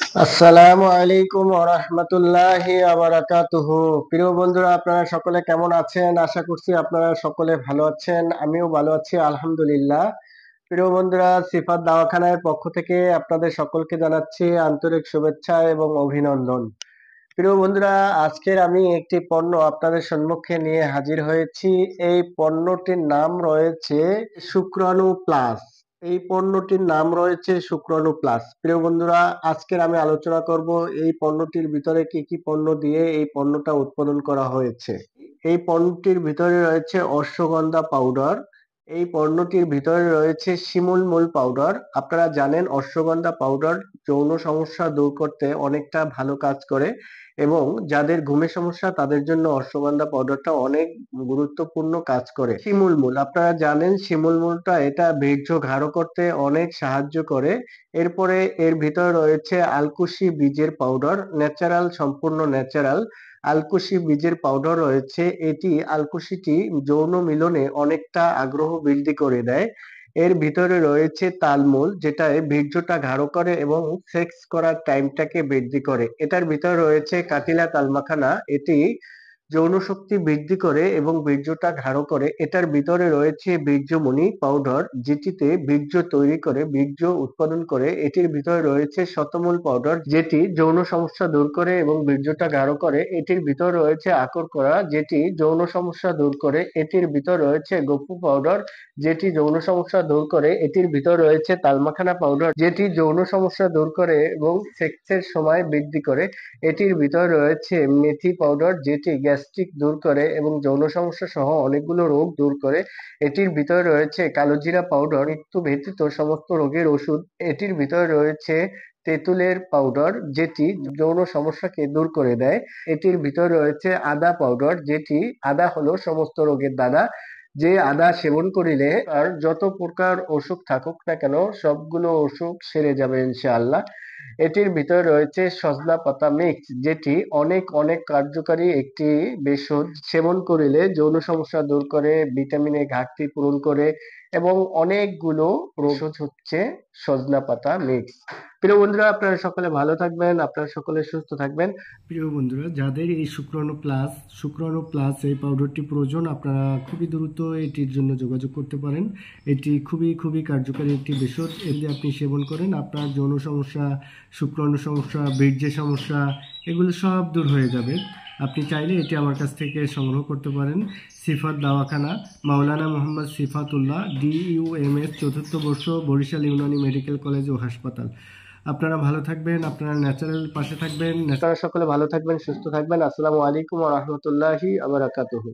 আসসালামু আলাইকুম ওয়া রাহমাতুল্লাহি ওয়া বারাকাতুহু। প্রিয় বন্ধুরা, আপনারা সকলে কেমন আছেন? আশা করছি আপনারা সকলে ভালো আছেন। আমিও ভালো আছি আলহামদুলিল্লাহ। প্রিয় বন্ধুরা, সিফাত দাওয়াখানার পক্ষ থেকে আপনাদের সকলকে জানাচ্ছি আন্তরিক শুভেচ্ছা এবং অভিনন্দন। প্রিয় বন্ধুরা, আজকের আমি একটি পণ্য আপনাদের সম্মুখে নিয়ে হাজির হয়েছি। এই পণ্যটির নাম রয়েছে শুক্রাণু প্লাস। এই পণ্যটির নাম রয়েছে শুক্রাণু প্লাস। প্রিয় বন্ধুরা, আজকের আমি আলোচনা করব এই পণ্যটির ভিতরে কি কি পণ্য দিয়ে এই পণ্যটা উৎপাদন করা হয়েছে। এই পণ্যটির ভিতরে রয়েছে অশ্বগন্ধা পাউডার। এই পণ্যটির ভিতরে রয়েছে শিমুল মূল পাউডার। আপনারা জানেন অশ্বগন্ধা পাউডার যৌন সমস্যা দূর করতে অনেকটা ভালো কাজ করে এবং যাদের ঘুমের সমস্যা তাদের জন্য অশ্বগন্ধা পাউডারটা অনেক গুরুত্বপূর্ণ কাজ করে। শিমুল মূল, আপনারা জানেন শিমুল মূলটা এটা বীর্য গাঢ় করতে অনেক সাহায্য করে। এরপরে এর ভিতরে রয়েছে আলকুশি বীজের পাউডার, ন্যাচারাল, সম্পূর্ণ ন্যাচারাল আলকুশি বীজের পাউডার রয়েছে। এটি আলকুশিটি যৌন মিলনে অনেকটা আগ্রহ বৃদ্ধি করে দেয়। এর ভিতরে রয়েছে তালমূল, যেটা বীর্যটা গাঢ় করে এবং সেক্স করার টাইমটাকে বৃদ্ধি করে। এটার ভিতরে রয়েছে কাটিলা তালমাখানা, এটি যৌন শক্তি বৃদ্ধি করে এবং বীর্যটা গাঢ় করে। এটার ভিতরে রয়েছে বীর্যমণি পাউডার, যেটিতে বীর্য তৈরি করে, বীর্য উৎপাদন করে। এটির ভিতরে রয়েছে শতমূল পাউডার, যেটি যৌন সমস্যা দূর করে এবং বীর্যটা গাঢ় করে। এটির ভিতর রয়েছে আকর করা, যেটি যৌন সমস্যা দূর করে। এটির ভিতর রয়েছে গপু পাউডার, যেটি যৌন সমস্যা দূর করে। এটির ভিতর রয়েছে তালমাখানা পাউডার, যেটি যৌন সমস্যা দূর করে এবং সেক্সের সময় বৃদ্ধি করে। এটির ভিতর রয়েছে মেথি পাউডার, যেটি গ্যাস্ট্রিক দূর করে এবং যৌন সমস্যা সহ অনেকগুলো রোগ দূর করে। এটির ভিতর রয়েছে কালোজিরা পাউডার, মৃত্যু ব্যতীত সমস্ত রোগের ওষুধ। এটির ভিতর রয়েছে তেঁতুলের পাউডার, যেটি যৌন সমস্যাকে দূর করে দেয়। এটির ভিতর রয়েছে আদা পাউডার, যেটি আদা হলো সমস্ত রোগের দাদা। যে আদা সেবন করিলে আর যত প্রকার অসুখ থাকুক না কেন সবগুলো অসুখ সেরে যাবে ইনশাআল্লাহ। এটির ভিতরে রয়েছে সজনা পাতা মিক্স, যেটি অনেক অনেক কার্যকারী একটি ভেষজ। সেবন করিলে যৌন সমস্যা দূর করে, ভিটামিনের ঘাটতি পূরণ করে এবং অনেকগুলো রোগ হচ্ছে সজনা পাতা মিক্স। প্রিয় বন্ধুরা, আপনারা সকলে ভালো থাকবেন, আপনারা সকলে সুস্থ থাকবেন। প্রিয় বন্ধুরা, যাদের এই শুক্রাণু প্লাস এই পাউডারটি প্রয়োজন, আপনারা খুবই দ্রুত এটির জন্য যোগাযোগ করতে পারেন। এটি খুবই খুবই কার্যকারী একটি ভেষজ। এটি আপনি সেবন করেন, আপনার যৌন সমস্যা, শুক্রাণু সমস্যা, বীর্যের সমস্যা, এগুলো সব দূর হয়ে যাবে। আপনি চাইলে এটি আমার কাছ থেকে সংগ্রহ করতে পারেন। সিফাত দাওয়াখানা, মাওলানা মোহাম্মদ সিফাতুল্লাহ, DUMS, 4th বর্ষ, বরিশাল ইউনানি মেডিকেল কলেজ ও হাসপাতাল। আপনারা ভালো থাকবেন, আপনারা ন্যাচারাল পাশে থাকবেন। আপনারা সকলে ভালো থাকবেন, সুস্থ থাকবেন। আসসালামু আলাইকুম ওয়া রাহমাতুল্লাহি ওয়া বারাকাতুহু।